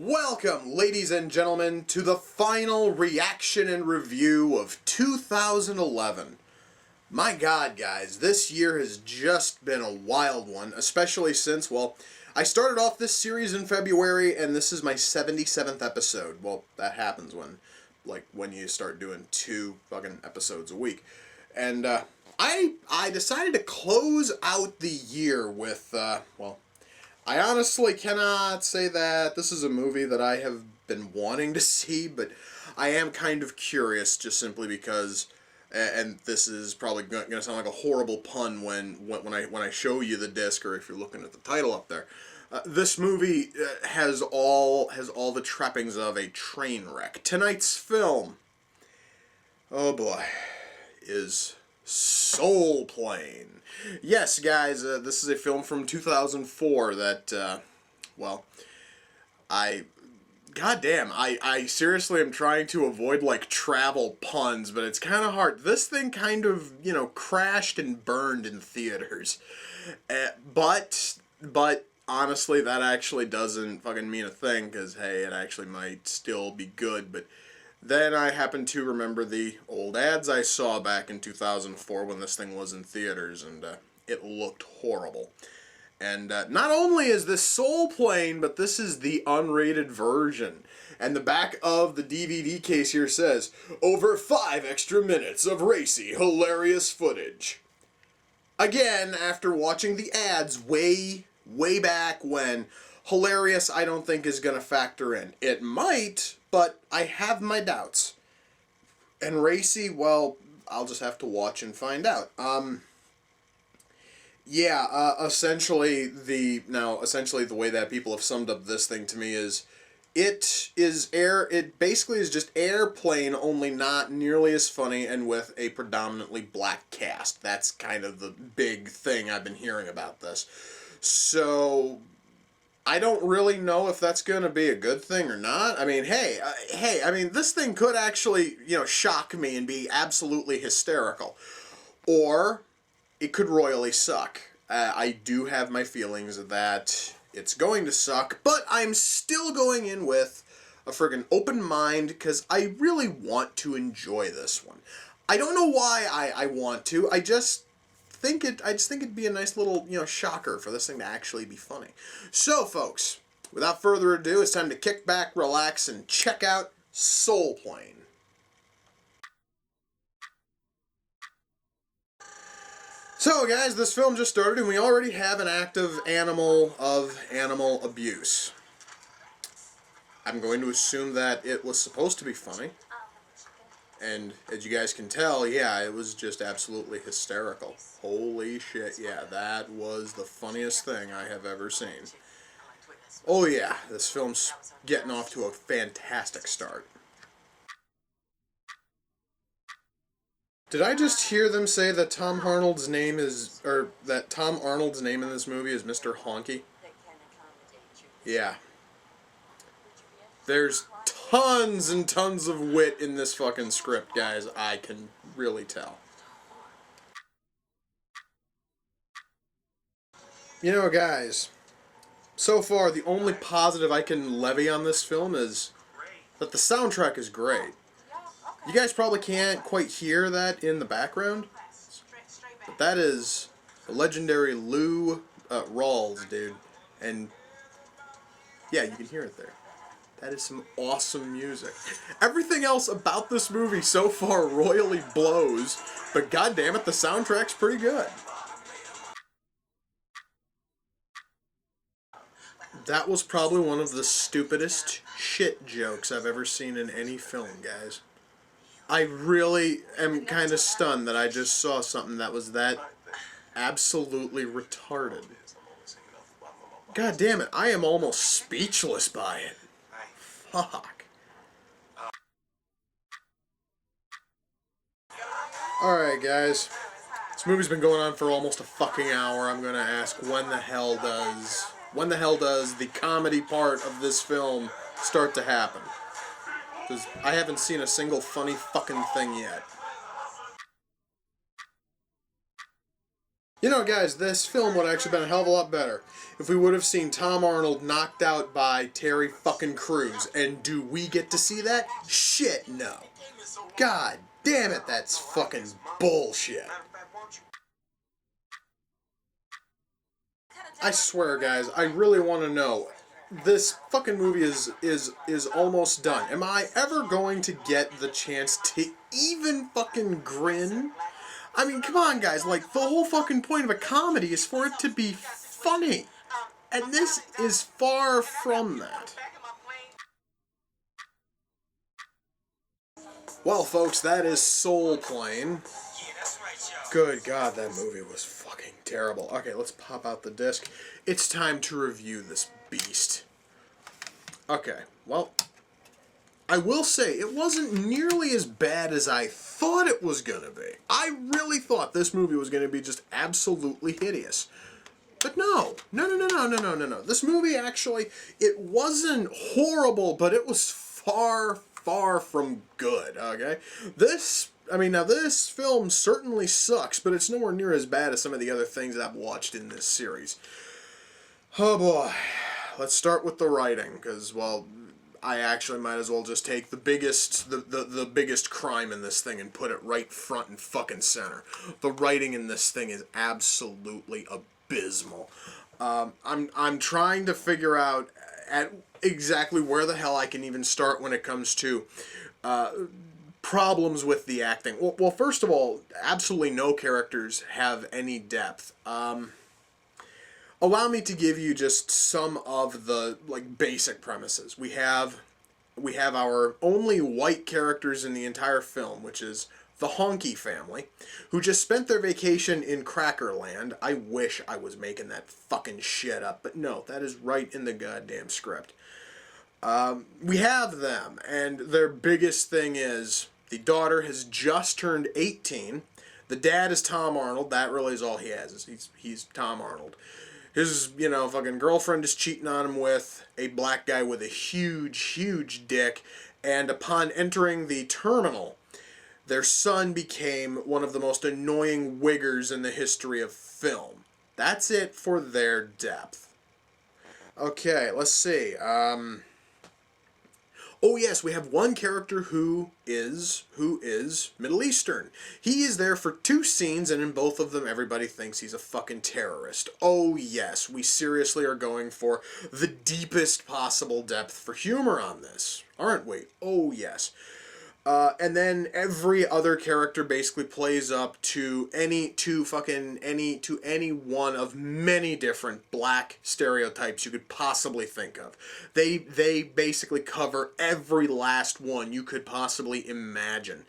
Welcome, ladies and gentlemen, to the final reaction and review of 2011. My God, guys, this year has just been a wild one, especially since, well, I started off this series in February, and this is my 77th episode. Well, that happens when you start doing 2 fucking episodes a week. And, I decided to close out the year with, I honestly cannot say that this is a movie that I have been wanting to see, but I am kind of curious just simply because, and this is probably going to sound like a horrible pun when I show you the disc, or if you're looking at the title up there. This movie has all the trappings of a train wreck. Tonight's film, oh boy, is Soul Plane. Yes, guys, this is a film from 2004 that, goddamn, I seriously am trying to avoid, travel puns, but it's kind of hard. This thing kind of, crashed and burned in theaters. But honestly, that actually doesn't fucking mean a thing, because, hey, it actually might still be good, but then I happened to remember the old ads I saw back in 2004 when this thing was in theaters, and it looked horrible. And not only is this Soul Plane, but this is the unrated version. And the back of the DVD case here says, over 5 extra minutes of racy, hilarious footage. Again, after watching the ads way back when, hilarious I don't think is going to factor in. It might, but I have my doubts. And racy, well, I'll just have to watch and find out. Essentially the way that people have summed up this thing to me is, it basically is just Airplane, only not nearly as funny and with a predominantly black cast. That's kind of the big thing I've been hearing about this. So I don't really know if that's going to be a good thing or not. I mean, this thing could actually, shock me and be absolutely hysterical. Or it could royally suck. I do have my feelings that it's going to suck, but I'm still going in with a friggin' open mind because I really want to enjoy this one. I don't know why I want to. I just think it'd be a nice little, shocker for this thing to actually be funny. So, folks, without further ado, it's time to kick back, relax, and check out Soul Plane. So, guys, this film just started, and we already have an active animal abuse. I'm going to assume that it was supposed to be funny. And as you guys can tell, yeah, it was just absolutely hysterical. Holy shit, yeah, that was the funniest thing I have ever seen. Oh yeah, this film's getting off to a fantastic start. Did I just hear them say that Tom Arnold's name in this movie is Mr. Honky? Yeah. There's tons and tons of wit in this fucking script, guys. I can really tell. Guys, so far the only positive I can levy on this film is that the soundtrack is great. You guys probably can't quite hear that in the background, but that is the legendary Lou Rawls, dude. And yeah, you can hear it there. That is some awesome music. Everything else about this movie so far royally blows, but goddammit, the soundtrack's pretty good. That was probably one of the stupidest shit jokes I've ever seen in any film, guys. I really am kind of stunned that I just saw something that was that absolutely retarded. God damn it, I am almost speechless by it. Fuck. Alright, guys. This movie's been going on for almost a fucking hour. I'm gonna ask, when the hell does the comedy part of this film start to happen? Because I haven't seen a single funny fucking thing yet. You know, guys, this film would have actually been a hell of a lot better if we would have seen Tom Arnold knocked out by Terry fucking Crews. And do we get to see that? Shit, no. God damn it, that's fucking bullshit. I swear, guys, I really want to know. This fucking movie is almost done. Am I ever going to get the chance to even fucking grin? I mean, come on, guys. Like, the whole fucking point of a comedy is for it to be funny. And this is far from that. Well, folks, that is Soul Plane. Good God, that movie was fucking terrible. Okay, let's pop out the disc. It's time to review this beast. Okay, well, I will say it wasn't nearly as bad as I thought it was gonna be. I really thought this movie was gonna be just absolutely hideous. But no. No. This movie actually, it wasn't horrible, but it was far, far from good, okay? Now this film certainly sucks, but it's nowhere near as bad as some of the other things that I've watched in this series. Oh boy. Let's start with the writing, because, well, I actually might as well just take the biggest crime in this thing and put it right front and fucking center. The writing in this thing is absolutely abysmal. I'm trying to figure out at exactly where the hell I can even start when it comes to problems with the acting. Well, first of all, absolutely no characters have any depth. Allow me to give you just some of the basic premises. We have our only white characters in the entire film, which is the Honky family, who just spent their vacation in Crackerland. I wish I was making that fucking shit up, but no, that is right in the goddamn script. We have them, and their biggest thing is the daughter has just turned 18. The dad is Tom Arnold. That really is all he has. He's Tom Arnold. His, fucking girlfriend is cheating on him with a black guy with a huge, huge dick. And upon entering the terminal, their son became one of the most annoying wiggers in the history of film. That's it for their depth. Okay, let's see. Oh yes, we have one character who is Middle Eastern. He is there for 2 scenes, and in both of them everybody thinks he's a fucking terrorist. Oh yes, we seriously are going for the deepest possible depth for humor on this, aren't we? Oh yes. And then every other character basically plays up to any one of many different black stereotypes you could possibly think of. They basically cover every last one you could possibly imagine.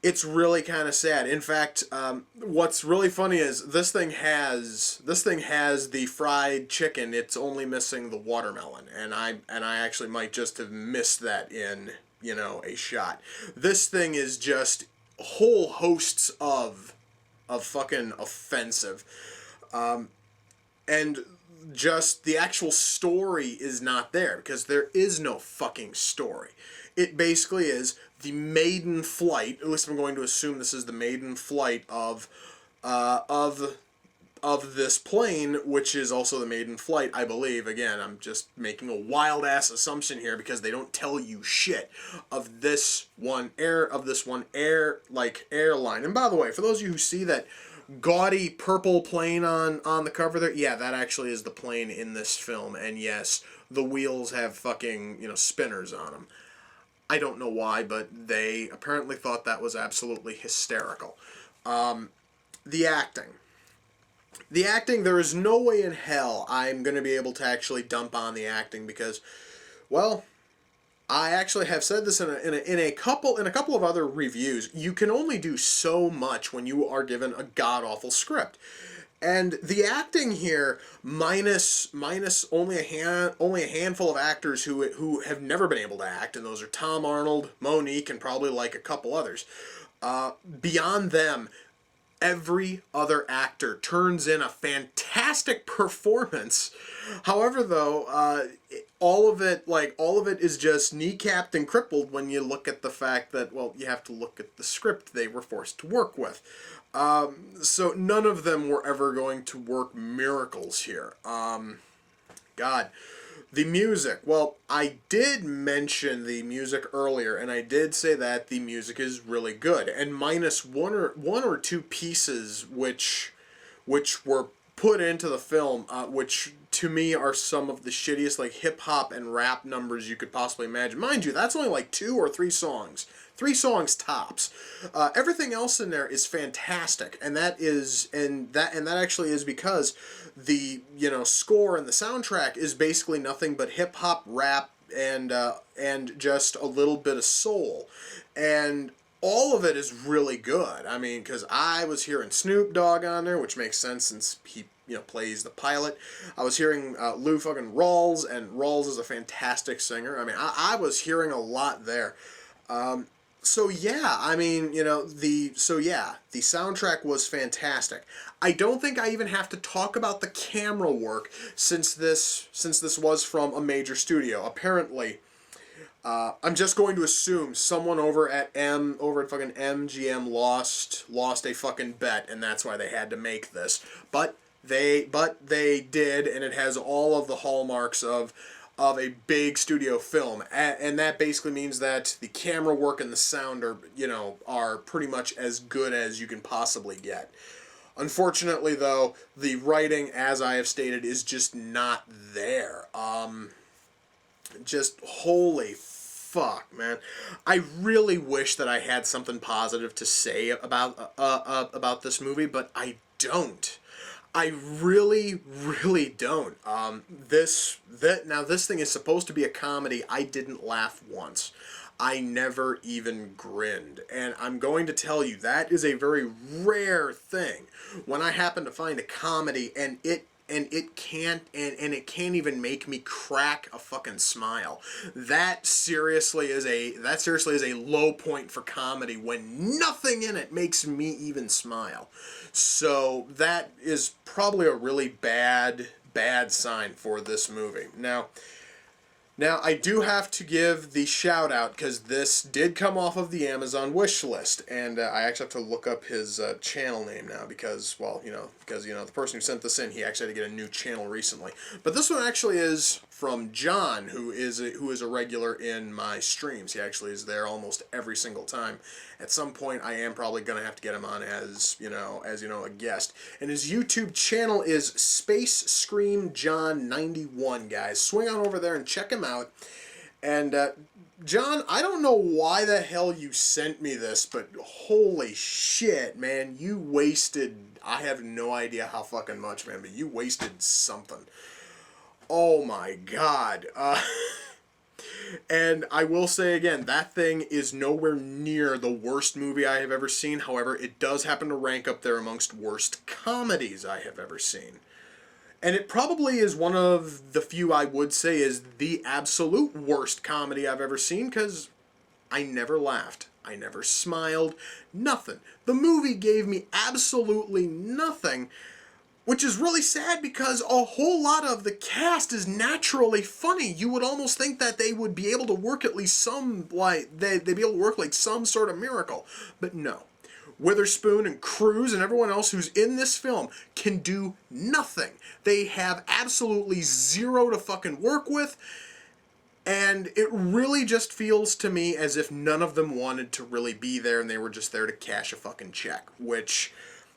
It's really kind of sad. In fact, what's really funny is this thing has the fried chicken. It's only missing the watermelon, and I actually might just have missed that in a shot. This thing is just whole hosts of fucking offensive, and just the actual story is not there because there is no fucking story. It basically is the maiden flight. At least I'm going to assume this is the maiden flight of this plane, which is also the maiden flight, I believe. Again, I'm just making a wild ass assumption here because they don't tell you shit of this one airline. And by the way, for those of you who see that gaudy purple plane on the cover there, yeah, that actually is the plane in this film. And yes, the wheels have fucking spinners on them. I don't know why, but they apparently thought that was absolutely hysterical. The acting. There is no way in hell I'm going to be able to actually dump on the acting because, well, I actually have said this in a couple of other reviews. You can only do so much when you are given a god-awful script. And the acting here, minus only a handful of actors who have never been able to act, and those are Tom Arnold, Monique, and probably a couple others. Beyond them, every other actor turns in a fantastic performance. However, though, all of it is just kneecapped and crippled when you look at the fact that, well, you have to look at the script they were forced to work with. So none of them were ever going to work miracles here. God. The music. Well, I did mention the music earlier, and I did say that the music is really good. And minus one or two pieces which were put into the film, which to me are some of the shittiest like hip hop and rap numbers you could possibly imagine. Mind you, that's only like 2 or 3 songs. 3 songs tops. Everything else in there is fantastic, and that actually is because the score and the soundtrack is basically nothing but hip hop, rap, and just a little bit of soul, and all of it is really good. I mean, because I was hearing Snoop Dogg on there, which makes sense since he plays the pilot. I was hearing Lou fucking Rawls, and Rawls is a fantastic singer. I mean, I was hearing a lot there. So yeah, I mean, the soundtrack was fantastic. I don't think I even have to talk about the camera work since this was from a major studio. Apparently, I'm just going to assume someone over at fucking MGM lost a fucking bet, and that's why they had to make this. But they did, and it has all of the hallmarks of a big studio film, and that basically means that the camera work and the sound are pretty much as good as you can possibly get. Unfortunately, though, the writing, as I have stated, is just not there. Just holy fuck, man. I really wish that I had something positive to say about this movie, but I don't. I really, really don't. This thing is supposed to be a comedy. I didn't laugh once. I never even grinned. And I'm going to tell you, that is a very rare thing. When I happen to find a comedy and it can't even make me crack a fucking smile. That seriously is a low point for comedy, when nothing in it makes me even smile. So that is probably a really bad sign for this movie. Now, I do have to give the shout out, because this did come off of the Amazon wish list, and I actually have to look up his channel name now, because the person who sent this in, he actually had to get a new channel recently. But this one actually is from John, who is a regular in my streams. He actually is there almost every single time. At some point, I am probably going to have to get him on as a guest. And his YouTube channel is Space Scream John 91, guys. Swing on over there and check him out. And John, I don't know why the hell you sent me this, but holy shit, man, you wasted, I have no idea how fucking much, man, but you wasted something. Oh my god. And I will say again, that thing is nowhere near the worst movie I have ever seen. However, it does happen to rank up there amongst worst comedies I have ever seen. And it probably is one of the few I would say is the absolute worst comedy I've ever seen, because I never laughed. I never smiled. Nothing. The movie gave me absolutely nothing, which is really sad, because a whole lot of the cast is naturally funny. You would almost think that they would be able to work at least they'd be able to work like some sort of miracle. But no. Witherspoon and Cruise and everyone else who's in this film can do nothing. They have absolutely zero to fucking work with, and it really just feels to me as if none of them wanted to really be there, and they were just there to cash a fucking check, which,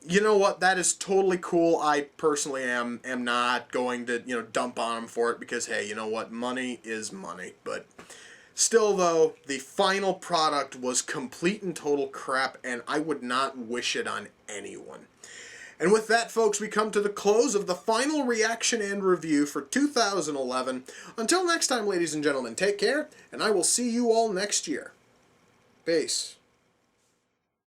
you know what, that is totally cool. I personally am not going to, dump on them for it, because, hey, you know what, money is money, but still, though, the final product was complete and total crap, and I would not wish it on anyone. And with that, folks, we come to the close of the final reaction and review for 2011. Until next time, ladies and gentlemen, take care, and I will see you all next year. Peace.